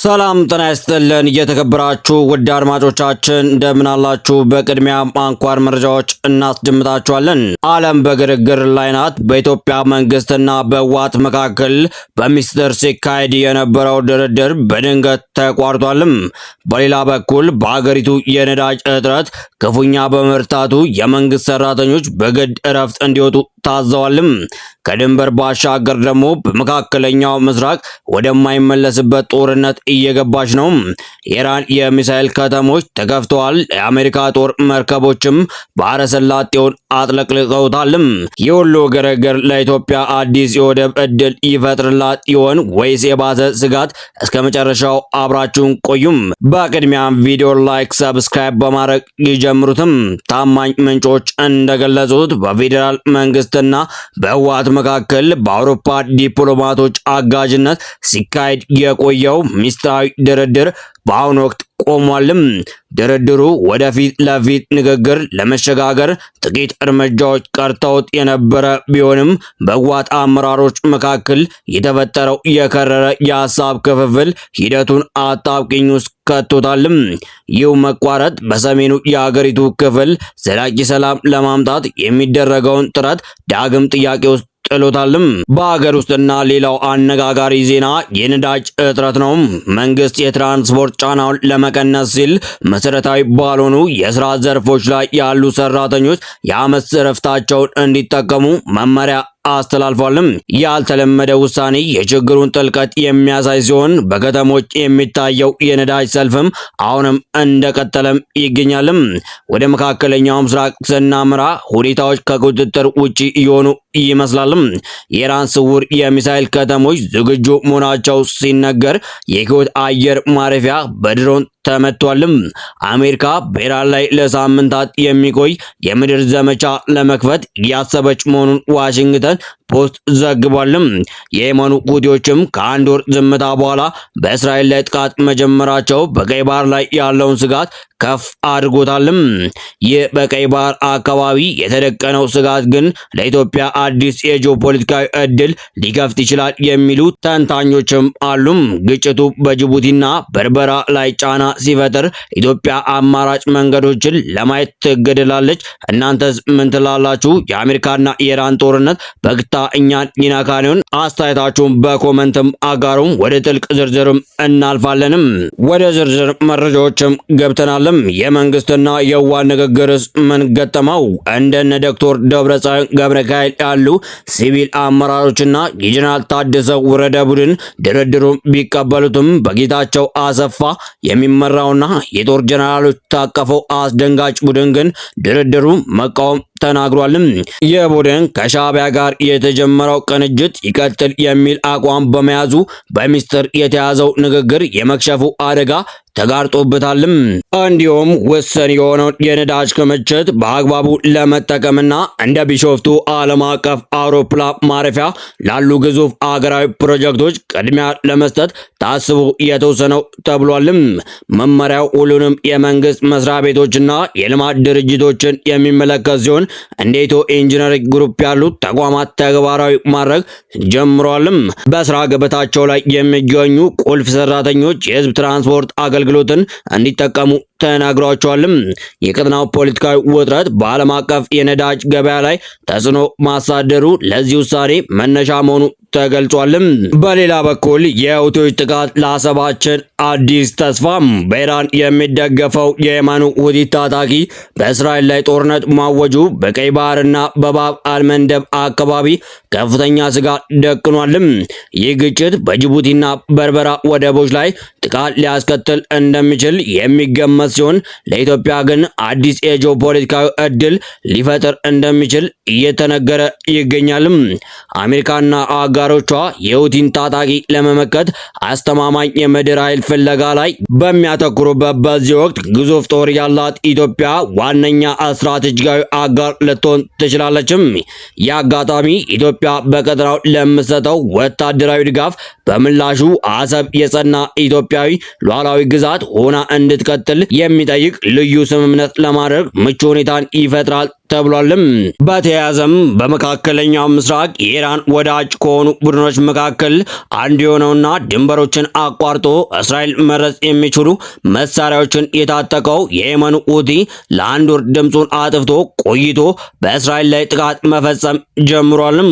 ሰላም ጤና ይስጥልን የተከበራችሁ ውድ አድማጮቻችን እንደምን አላችሁ? በቅድሚያ አንኳር መረጃዎች እናስደምጣችኋለን። ዓለም በግርግር ላይ ናት። በኢትዮጵያ መንግስትና በህወሓት መካከል በሚስጥር ሲካሄድ የነበረው ድርድር በድንገት ተቋርጧልም። በሌላ በኩል በአገሪቱ የነዳጅ እጥረት ክፉኛ በመርታቱ የመንግስት ሰራተኞች በግድ እረፍት እንዲወጡ ታዘዋልም። ከድንበር ባሻገር ደግሞ በመካከለኛው ምስራቅ ወደማይመለስበት ጦርነት እየገባች ነው። ኢራን የሚሳኤል ከተሞች ተከፍተዋል። የአሜሪካ ጦር መርከቦችም ባህረ ሰላጤውን አጥለቅልቀውታልም። ይህ ሁሉ ግርግር ለኢትዮጵያ አዲስ የወደብ እድል ይፈጥርላት ይሆን ወይስ የባሰ ስጋት? እስከ መጨረሻው አብራችሁን ቆዩም። በቅድሚያም ቪዲዮ ላይክ፣ ሰብስክራይብ በማድረግ ይጀምሩትም። ታማኝ ምንጮች እንደገለጹት በፌዴራል መንግስትና በህወሓት መካከል በአውሮፓ ዲፕሎማቶች አጋዥነት ሲካሄድ የቆየው ሚስጥራዊ ድርድር በአሁኑ ወቅት ቆሟልም። ድርድሩ ወደፊት ለፊት ንግግር ለመሸጋገር ጥቂት እርምጃዎች ቀርተውት የነበረ ቢሆንም በህወሓት አመራሮች መካከል የተፈጠረው የከረረ የሀሳብ ክፍፍል ሂደቱን አጣብቂኝ ውስጥ ከቶታልም። ይህ መቋረጥ በሰሜኑ የሀገሪቱ ክፍል ዘላቂ ሰላም ለማምጣት የሚደረገውን ጥረት ዳግም ጥያቄ ውስጥ ጥሎታልም። በሀገር ውስጥና ሌላው አነጋጋሪ ዜና የነዳጅ እጥረት ነው። መንግስት የትራንስፖርት ጫናውን ለመቀነስ ሲል መሰረታዊ ባልሆኑ የስራ ዘርፎች ላይ ያሉ ሰራተኞች የዓመት እረፍታቸውን እንዲጠቀሙ መመሪያ አስተላልፏልም። ያልተለመደ ውሳኔ የችግሩን ጥልቀት የሚያሳይ ሲሆን በከተሞች የሚታየው የነዳጅ ሰልፍም አሁንም እንደቀጠለም ይገኛልም። ወደ መካከለኛው ምስራቅ ስናምራ ሁኔታዎች ከቁጥጥር ውጪ እየሆኑ ይመስላልም። የኢራን ስውር የሚሳኤል ከተሞች ዝግጁ መሆናቸው ሲነገር የኩዌት አየር ማረፊያ በድሮን ተመቷልም። አሜሪካ በኢራን ላይ ለሳምንታት የሚቆይ የምድር ዘመቻ ለመክፈት ያሰበች መሆኑን ዋሽንግተን ፖስት ዘግቧልም። የየመኑ ሁቲዎችም ከአንድ ወር ዝምታ በኋላ በእስራኤል ላይ ጥቃት መጀመራቸው በቀይ ባህር ላይ ያለውን ስጋት ከፍ አድርጎታልም። ይህ በቀይ ባህር አካባቢ የተደቀነው ስጋት ግን ለኢትዮጵያ አዲስ የጂኦፖለቲካዊ እድል ሊከፍት ይችላል የሚሉ ተንታኞችም አሉም። ግጭቱ በጅቡቲና በርበራ ላይ ጫና ሲፈጥር ኢትዮጵያ አማራጭ መንገዶችን ለማየት ትገደላለች። እናንተስ ምን ትላላችሁ? የአሜሪካና የኢራን ጦርነት በግታ እኛን ይነካን? አስተያየታችሁን በኮመንትም አጋሩም። ወደ ጥልቅ ዝርዝርም እናልፋለንም። ወደ ዝርዝር መረጃዎችም ገብተናል። የመንግስትና የህወሓት ንግግርስ ምን ገጠመው? እንደነ ዶክተር ደብረጽዮን ገብረሚካኤል ያሉ ሲቪል አመራሮችና የጀነራል ታደሰ ወረደ ቡድን ድርድሩን ቢቀበሉትም በጌታቸው አሰፋ የሚመራውና የጦር ጀነራሎች ታቀፈው አስደንጋጭ ቡድን ግን ድርድሩ መቃወም ተናግሯልም። የቡድን ከሻዕቢያ ጋር የተጀመረው ቅንጅት ይቀጥል የሚል አቋም በመያዙ በሚስጥር የተያዘው ንግግር የመክሸፉ አደጋ ተጋርጦበታልም። እንዲሁም ውስን የሆነውን የነዳጅ ክምችት በአግባቡ ለመጠቀምና እንደ ቢሾፍቱ ዓለም አቀፍ አውሮፕላን ማረፊያ ላሉ ግዙፍ አገራዊ ፕሮጀክቶች ቅድሚያ ለመስጠት ታስቦ የተወሰነው ተብሏልም። መመሪያው ሁሉንም የመንግስት መስሪያ ቤቶችና የልማት ድርጅቶችን የሚመለከት ሲሆን እንደ ኢትዮ ኢንጂነሪንግ ግሩፕ ያሉ ተቋማት ተግባራዊ ማድረግ ጀምሯልም። በስራ ገበታቸው ላይ የሚገኙ ቁልፍ ሰራተኞች የህዝብ ትራንስፖርት አገልግሎትን እንዲጠቀሙ ተናግሯቸዋልም። የቀጠናው ፖለቲካዊ ውጥረት በዓለም አቀፍ የነዳጅ ገበያ ላይ ተጽዕኖ ማሳደሩ ለዚህ ውሳኔ መነሻ መሆኑ ተገልጿልም። በሌላ በኩል የሁቲዎች ጥቃት ለአሰባችን አዲስ ተስፋም። በኢራን የሚደገፈው የየመኑ ሁቲ ታጣቂ በእስራኤል ላይ ጦርነት ማወጁ በቀይ ባህርና በባብ አልመንደብ አካባቢ ከፍተኛ ስጋት ደቅኗልም። ይህ ግጭት በጅቡቲና በርበራ ወደቦች ላይ ጥቃት ሊያስከትል እንደሚችል የሚገመት ሲሆን ለኢትዮጵያ ግን አዲስ የጂኦፖለቲካዊ እድል ሊፈጥር እንደሚችል እየተነገረ ይገኛልም። አሜሪካና አጋሮቿ የሁቲን ታጣቂ ለመመከት አስተማማኝ የምድር ኃይል ፍለጋ ላይ በሚያተኩሩበት በዚህ ወቅት ግዙፍ ጦር ያላት ኢትዮጵያ ዋነኛ ስትራቴጂካዊ አጋር ልትሆን ትችላለችም። ይህ አጋጣሚ ኢትዮጵያ በቀጠናው ለምትሰጠው ወታደራዊ ድጋፍ በምላሹ አሰብ የጸና ኢትዮጵያዊ ሉዓላዊ ግዛት ሆና እንድትቀጥል የሚጠይቅ ልዩ ስምምነት ለማድረግ ምቹ ሁኔታን ይፈጥራል ተብሏልም። በተያያዘም በመካከለኛው ምስራቅ የኢራን ወዳጅ ከሆኑ ቡድኖች መካከል አንዱ የሆነውና ድንበሮችን አቋርጦ እስራኤል መድረስ የሚችሉ መሳሪያዎችን የታጠቀው የየመኑ ሁቲ ለአንድ ወር ድምፁን አጥፍቶ ቆይቶ በእስራኤል ላይ ጥቃት መፈጸም ጀምሯልም።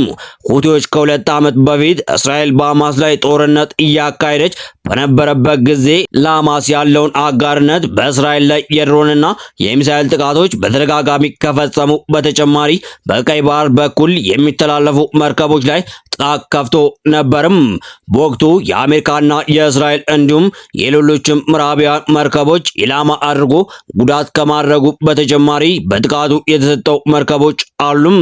ሁቲዎች ከ2 ዓመት በፊት እስራኤል በሐማስ ላይ ጦርነት እያካሄደች በነበረበት ጊዜ ለሐማስ ያለውን አጋርነት በእስራኤል ላይ የድሮንና የሚሳኤል ጥቃቶች በተደጋጋሚ ከፈጸሙ በተጨማሪ በቀይ ባህር በኩል የሚተላለፉ መርከቦች ላይ ጥቃት ከፍቶ ነበርም። በወቅቱ የአሜሪካና የእስራኤል እንዲሁም የሌሎችም ምዕራባውያን መርከቦች ኢላማ አድርጎ ጉዳት ከማድረጉ በተጨማሪ በጥቃቱ የተሰጠው መርከቦች አሉም።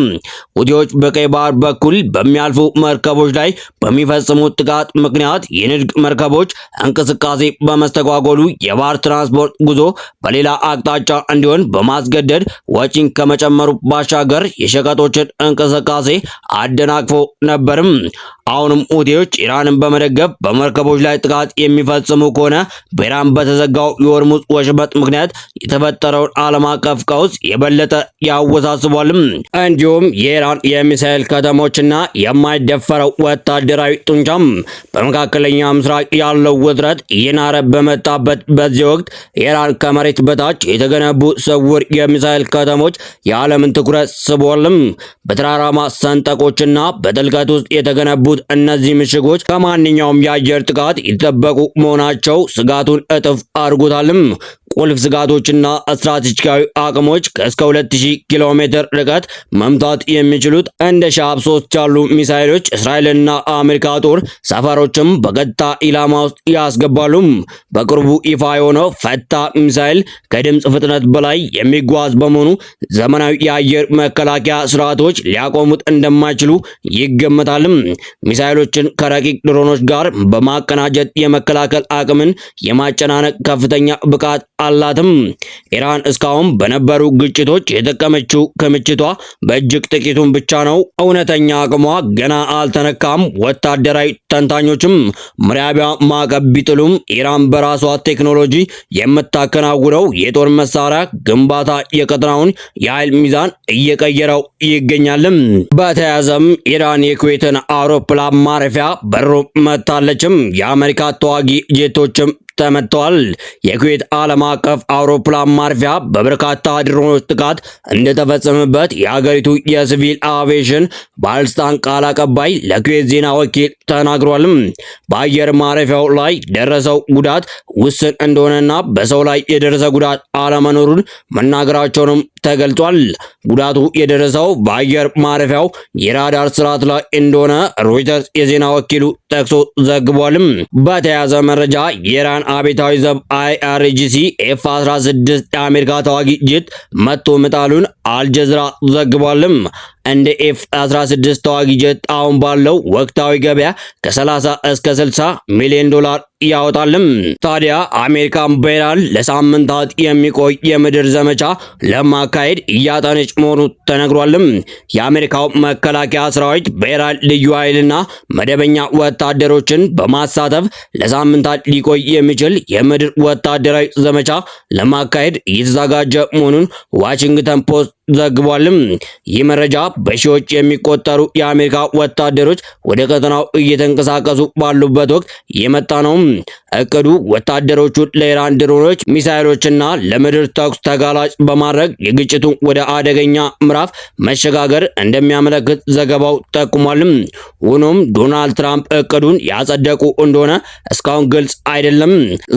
ሁቲዎች በቀይ ባህር በኩል በሚያልፉ መርከቦች ላይ በሚፈጽሙት ጥቃት ምክንያት የንግድ መርከቦች እንቅስቃሴ በመስተጓጎሉ የባህር ትራንስፖርት ጉዞ በሌላ አቅጣጫ እንዲሆን በማስገደድ ወጪን ከመጨመሩ ባሻገር የሸቀጦችን እንቅስቃሴ አደናቅፎ ነበርም። አሁንም ሁቲዎች ኢራንን በመደገፍ በመርከቦች ላይ ጥቃት የሚፈጽሙ ከሆነ በኢራን በተዘጋው የሆርሙዝ ወሽመጥ ምክንያት የተፈጠረውን ዓለም አቀፍ ቀውስ የበለጠ ያወሳስቧልም። እንዲሁም የኢራን የሚሳኤል ከተሞችና የማይደፈረው ወታደራዊ ጡንቻም በመካከለኛ ምስራቅ ያለው ውጥረት እየናረ በመጣበት በዚህ ወቅት ኢራን ከመሬት በታች የተገነቡ ስውር የሚሳኤል ከተሞች የዓለምን ትኩረት ስቧልም። በተራራማ ሰንጠቆችና በጥልቀት ውስጥ የተገነቡት እነዚህ ምሽጎች ከማንኛውም የአየር ጥቃት የተጠበቁ መሆናቸው ስጋቱን እጥፍ አድርጎታልም። ቁልፍ ስጋቶችና ስትራቴጂካዊ አቅሞች እስከ 2000 ኪሎ ሜትር ርቀት መምታት የሚችሉት እንደ ሻብ 3 ያሉ ሚሳኤሎች እስራኤልና አሜሪካ ጦር ሰፈሮችም በቀጥታ ኢላማ ውስጥ ያስገባሉ። በቅርቡ ይፋ የሆነው ፈታ ሚሳኤል ከድምፅ ፍጥነት በላይ የሚጓዝ በመሆኑ ዘመናዊ የአየር መከላከያ ስርዓቶች ሊያቆሙት እንደማይችሉ ይገመታል። ሚሳኤሎችን ከረቂቅ ድሮኖች ጋር በማቀናጀት የመከላከል አቅምን የማጨናነቅ ከፍተኛ ብቃት አላትም። ኢራን እስካሁን በነበሩ ግጭቶች የተጠቀመችው ክምችቷ በእጅግ ጥቂቱን ብቻ ነው። እውነተኛ አቅሟ ገና አልተነካም። ወታደራዊ ተንታኞችም ምዕራቢያ ማዕቀብ ቢጥሉም ኢራን በራሷ ቴክኖሎጂ የምታከናውነው የጦር መሳሪያ ግንባታ የቀጠናውን የኃይል ሚዛን እየቀየረው ይገኛልም። በተያያዘም ኢራን የኩዌትን አውሮፕላን ማረፊያ በሮ መታለችም። የአሜሪካ ተዋጊ ጄቶችም ተመተዋል። የኩዌት ዓለም አቀፍ አውሮፕላን ማረፊያ በበርካታ ድሮኖች ጥቃት እንደተፈጸመበት የሀገሪቱ የሲቪል አቪዬሽን ባለስልጣን ቃል አቀባይ ለኩዌት ዜና ወኪል ተናግሯል። በአየር ማረፊያው ላይ ደረሰው ጉዳት ውስን እንደሆነና በሰው ላይ የደረሰ ጉዳት አለመኖሩን መናገራቸውንም ተገልጿል። ጉዳቱ የደረሰው በአየር ማረፊያው የራዳር ስርዓት ላይ እንደሆነ ሮይተርስ የዜና ወኪሉ ጠቅሶ ዘግቧልም። በተያያዘ መረጃ የኢራን አብዮታዊ ዘብ IRGC F-16 የአሜሪካ ተዋጊ ጄት መቶ መጣሉን አልጀዚራ ዘግቧልም። እንደ F-16 ተዋጊ ጄት አሁን ባለው ወቅታዊ ገበያ ከ30 እስከ 60 ሚሊዮን ዶላር ያወጣልም። ታዲያ አሜሪካን በኢራን ለሳምንታት የሚቆይ የምድር ዘመቻ ለማካሄድ እያጠነች መሆኑ ተነግሯልም። የአሜሪካው መከላከያ ሰራዊት በኢራን ልዩ ኃይልና መደበኛ ወታደሮችን በማሳተፍ ለሳምንታት ሊቆይ የሚችል የምድር ወታደራዊ ዘመቻ ለማካሄድ እየተዘጋጀ መሆኑን ዋሽንግተን ፖስት ዘግቧልም። ይህ መረጃ በሺዎች የሚቆጠሩ የአሜሪካ ወታደሮች ወደ ቀጠናው እየተንቀሳቀሱ ባሉበት ወቅት የመጣ ነው። እቅዱ ወታደሮቹን ለኢራን ድሮኖች፣ ሚሳኤሎችና ለምድር ተኩስ ተጋላጭ በማድረግ የግጭቱን ወደ አደገኛ ምዕራፍ መሸጋገር እንደሚያመለክት ዘገባው ጠቁሟልም። ሆኖም ዶናልድ ትራምፕ እቅዱን ያጸደቁ እንደሆነ እስካሁን ግልጽ አይደለም።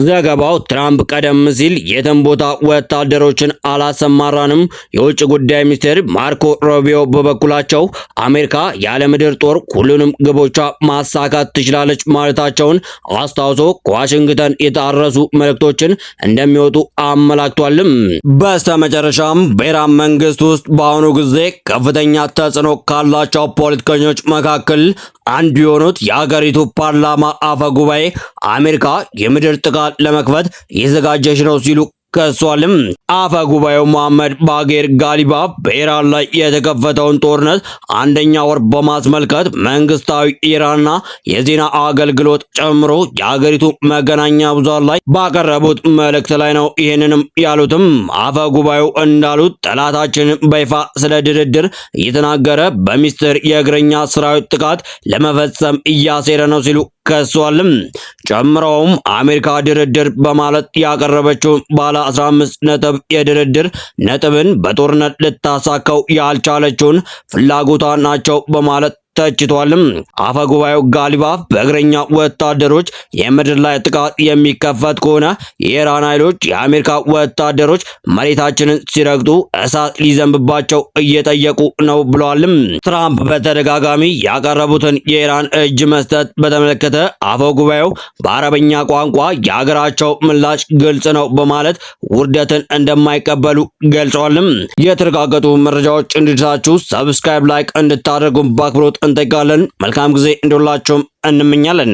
ዘገባው ትራምፕ ቀደም ሲል የትም ቦታ ወታደሮችን አላሰማራንም፣ የውጭ ጉዳይ ሚኒስትር ማርኮ ሩቢዮ በበኩላቸው አሜሪካ ያለ ምድር ጦር ሁሉንም ግቦቿ ማሳካት ትችላለች ማለታቸውን አስታውሶ ከዋሽንግተን የታረሱ መልእክቶችን እንደሚወጡ አመላክቷልም። በስተመጨረሻም በኢራን መንግስት ውስጥ በአሁኑ ጊዜ ከፍተኛ ተጽዕኖ ካላቸው ፖለቲከኞች መካከል አንዱ የሆኑት የሀገሪቱ ፓርላማ አፈ ጉባኤ አሜሪካ የምድር ጥቃት ለመክፈት እየተዘጋጀች ነው ሲሉ ከሷልም። አፈ ጉባኤው መሐመድ ባጌር ጋሊባፍ በኢራን ላይ የተከፈተውን ጦርነት አንደኛ ወር በማስመልከት መንግስታዊ ኢራንና የዜና አገልግሎት ጨምሮ የአገሪቱ መገናኛ ብዙሃን ላይ ባቀረቡት መልእክት ላይ ነው ይህንንም ያሉትም። አፈ ጉባኤው እንዳሉት ጠላታችን በይፋ ስለ ድርድር እየተናገረ በሚስጥር የእግረኛ ሰራዊት ጥቃት ለመፈጸም እያሴረ ነው ሲሉ ከሷልም። ጨምረውም አሜሪካ ድርድር በማለት ያቀረበችው ባለ 15 ነጥብ የድርድር ነጥብን በጦርነት ልታሳካው ያልቻለችውን ፍላጎቷ ናቸው በማለት ተችቷልም። አፈ ጉባኤው ጋሊባፍ በእግረኛ ወታደሮች የምድር ላይ ጥቃት የሚከፈት ከሆነ የኢራን ኃይሎች የአሜሪካ ወታደሮች መሬታችንን ሲረግጡ እሳት ሊዘንብባቸው እየጠየቁ ነው ብለዋልም። ትራምፕ በተደጋጋሚ ያቀረቡትን የኢራን እጅ መስጠት በተመለከተ አፈ ጉባኤው በአረበኛ ቋንቋ የሀገራቸው ምላሽ ግልጽ ነው በማለት ውርደትን እንደማይቀበሉ ገልጸዋልም። የተረጋገጡ መረጃዎች እንዲደርሳችሁ ሰብስክራይብ፣ ላይክ እንድታደርጉ በአክብሮት እንጠይቃለን። መልካም ጊዜ እንዲሆንላችሁም እንመኛለን።